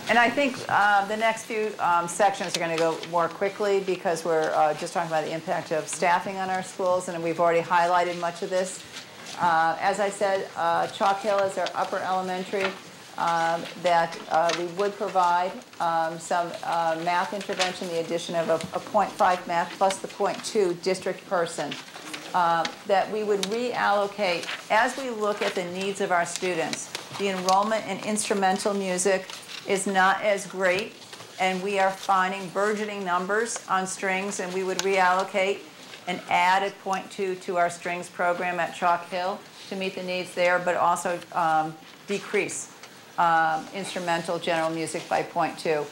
And I think the next few sections are going to go more quickly because we're just talking about the impact of staffing on our schools, and we've already highlighted much of this. As I said, Chalk Hill is our upper elementary that we would provide some math intervention, the addition of a 0.5 math plus the 0.2 district person. That we would reallocate as we look at the needs of our students. The enrollment in instrumental music is not as great, and we are finding burgeoning numbers on strings, and we would reallocate and add a 0.2 to our strings program at Chalk Hill to meet the needs there, but also decrease instrumental general music by 0.2.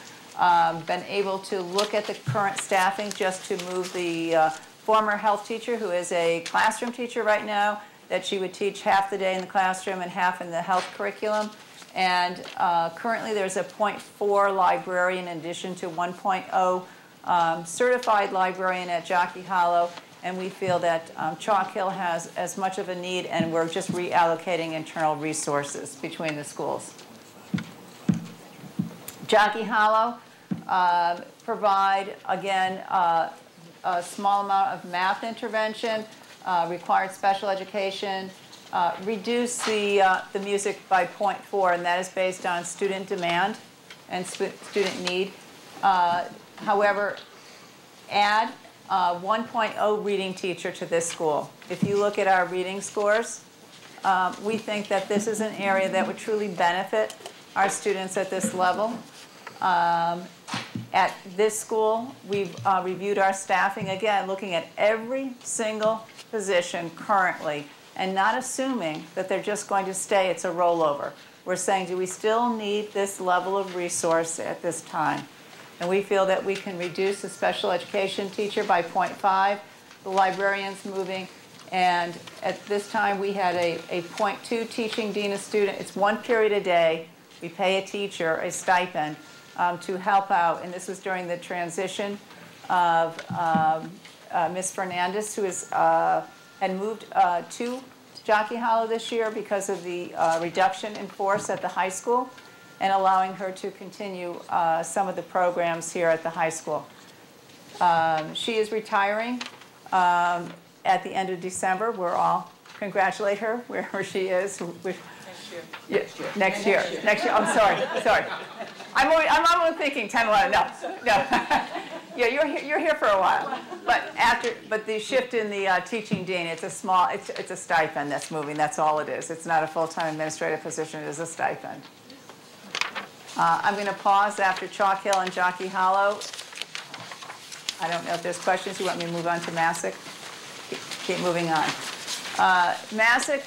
Been able to look at the current staffing just to move the former health teacher, who is a classroom teacher right now, that she would teach half the day in the classroom and half in the health curriculum. And currently there's a 0.4 librarian in addition to 1.0 certified librarian at Jockey Hollow. And we feel that Chalk Hill has as much of a need, and we're just reallocating internal resources between the schools. Jockey Hollow provide, again, a small amount of math intervention, required special education, reduce the music by 0.4, and that is based on student demand and student need. However, add 1.0 reading teacher to this school. If you look at our reading scores, we think that this is an area that would truly benefit our students at this level. At this school, we've reviewed our staffing, again, looking at every single position currently and not assuming that they're just going to stay, it's a rollover. We're saying, do we still need this level of resource at this time? And we feel that we can reduce the special education teacher by 0.5, the librarian's moving, and at this time we had a 0.2 teaching dean a student. It's 1 period a day. We pay a teacher a stipend to help out, and this was during the transition of Ms. Fernandez, who is, had moved to Jockey Hollow this year because of the reduction in force at the high school, and allowing her to continue some of the programs here at the high school. She is retiring at the end of December. We're all congratulate her wherever she is. Next year. I'm sorry. I'm only thinking 10, 11. No. Yeah, you're here for a while. But the shift in the teaching dean, it's a stipend that's moving. That's all it is. It's not a full-time administrative position. It is a stipend. I'm going to pause after Chalk Hill and Jockey Hollow. I don't know if there's questions. You want me to move on to Masuk? Keep moving on. Masuk.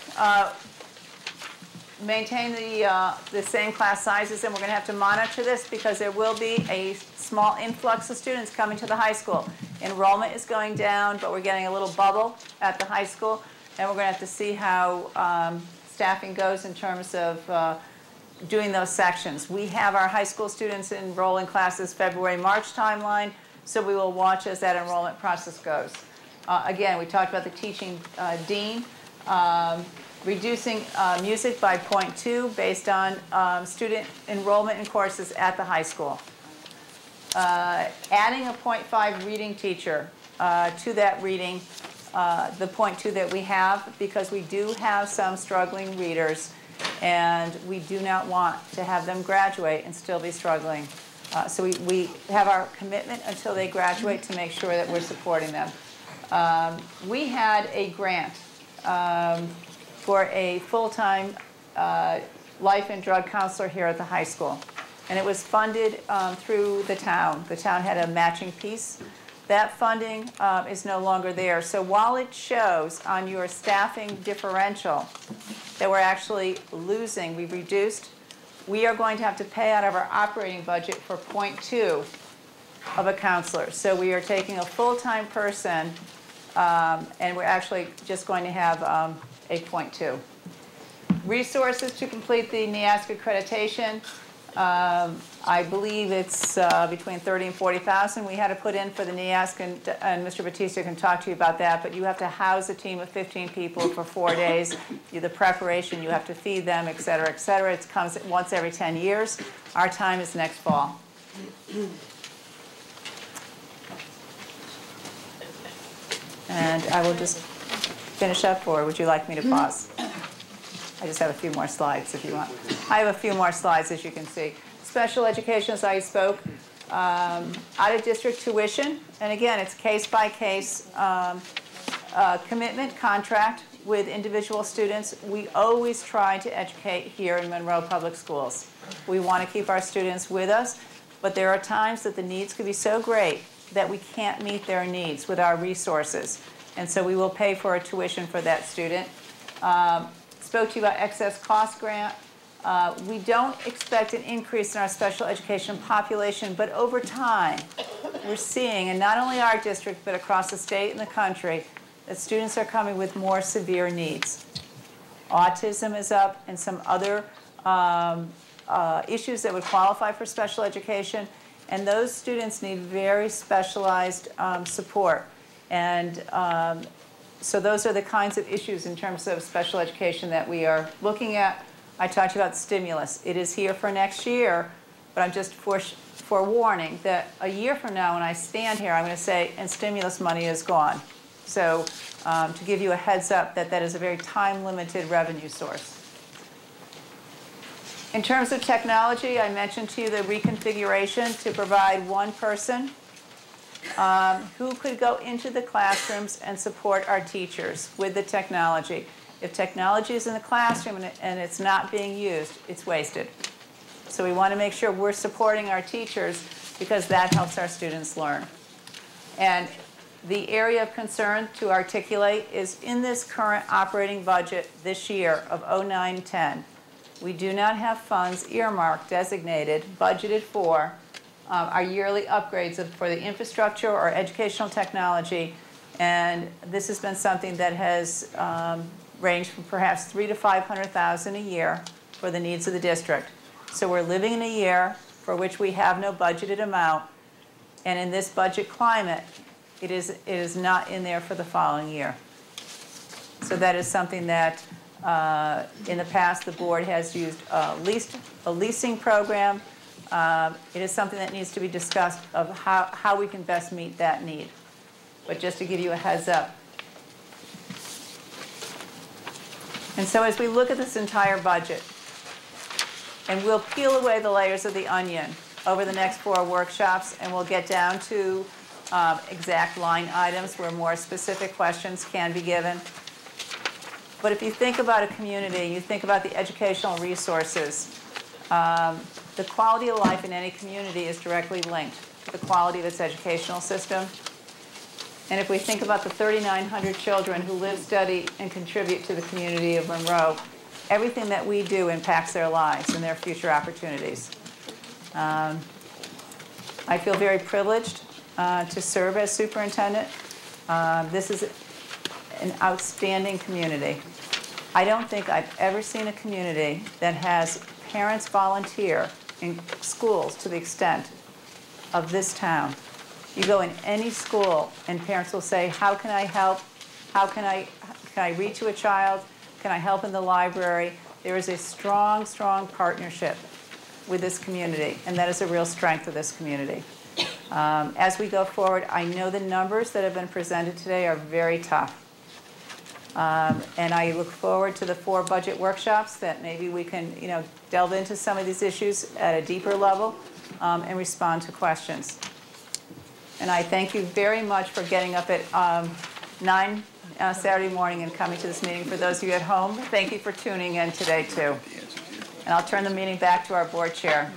Maintain the same class sizes, and we're going to have to monitor this because there will be a small influx of students coming to the high school. Enrollment is going down, but we're getting a little bubble at the high school, and we're going to have to see how staffing goes in terms of doing those sections. We have our high school students enroll in classes February-March timeline, so we will watch as that enrollment process goes. Again, we talked about the teaching dean. Reducing music by 0.2 based on student enrollment in courses at the high school. Adding a 0.5 reading teacher to that reading, the 0.2 that we have, because we do have some struggling readers, and we do not want to have them graduate and still be struggling. So we have our commitment until they graduate to make sure that we're supporting them. We had a grant for a full-time life and drug counselor here at the high school. And it was funded through the town. The town had a matching piece. That funding is no longer there. So while it shows on your staffing differential that we're actually losing, we've reduced, we are going to have to pay out of our operating budget for 0.2 of a counselor. So we are taking a full-time person, and we're actually just going to have 8.2. Resources to complete the NIASC accreditation. I believe it's between 30 and 40,000 we had to put in for the NEASC, and Mr. Batista can talk to you about that, but you have to house a team of 15 people for 4 days. The preparation, you have to feed them, et cetera, et cetera. It comes once every 10 years. Our time is next fall. And I will just finish up, or would you like me to pause? I just have a few more slides if you want. I have a few more slides, as you can see. Special education, as I spoke, out-of-district tuition, and again, it's case-by-case commitment contract with individual students. We always try to educate here in Monroe Public Schools. We want to keep our students with us, but there are times that the needs could be so great that we can't meet their needs with our resources, and so we will pay for a tuition for that student. Spoke to you about excess cost grant. We don't expect an increase in our special education population, but over time, we're seeing, and not only our district, but across the state and the country, that students are coming with more severe needs. Autism is up, and some other issues that would qualify for special education, and those students need very specialized support. And so those are the kinds of issues in terms of special education that we are looking at. I talked about stimulus. It is here for next year, but I'm just forewarning that a year from now when I stand here, I'm going to say, and stimulus money is gone. So to give you a heads up that that is a very time-limited revenue source. In terms of technology, I mentioned to you the reconfiguration to provide one person who could go into the classrooms and support our teachers with the technology. If technology is in the classroom and it's not being used, it's wasted. So we want to make sure we're supporting our teachers because that helps our students learn. And the area of concern to articulate is in this current operating budget this year of 09-10, we do not have funds earmarked, designated, budgeted for our yearly upgrades for the infrastructure or educational technology, and this has been something that has ranged from perhaps $300,000 to $500,000 a year for the needs of the district. So we're living in a year for which we have no budgeted amount, and in this budget climate, it is not in there for the following year. So that is something that in the past the board has used a leasing program. It is something that needs to be discussed of how we can best meet that need. But just to give you a heads up. And so as we look at this entire budget, and we'll peel away the layers of the onion over the next 4 workshops, and we'll get down to exact line items where more specific questions can be given. But if you think about a community, you think about the educational resources, the quality of life in any community is directly linked to the quality of its educational system. And if we think about the 3,900 children who live, study, and contribute to the community of Monroe, everything that we do impacts their lives and their future opportunities. I feel very privileged to serve as superintendent. This is an outstanding community. I don't think I've ever seen a community that has parents volunteer in schools to the extent of this town. You go in any school and parents will say, how can I help? How can I read to a child? Can I help in the library? There is a strong, strong partnership with this community, and that is a real strength of this community. As we go forward, I know the numbers that have been presented today are very tough. And I look forward to the 4 budget workshops that maybe we can, delve into some of these issues at a deeper level and respond to questions. And I thank you very much for getting up at 9 Saturday morning and coming to this meeting. For those of you at home, thank you for tuning in today too. And I'll turn the meeting back to our board chair.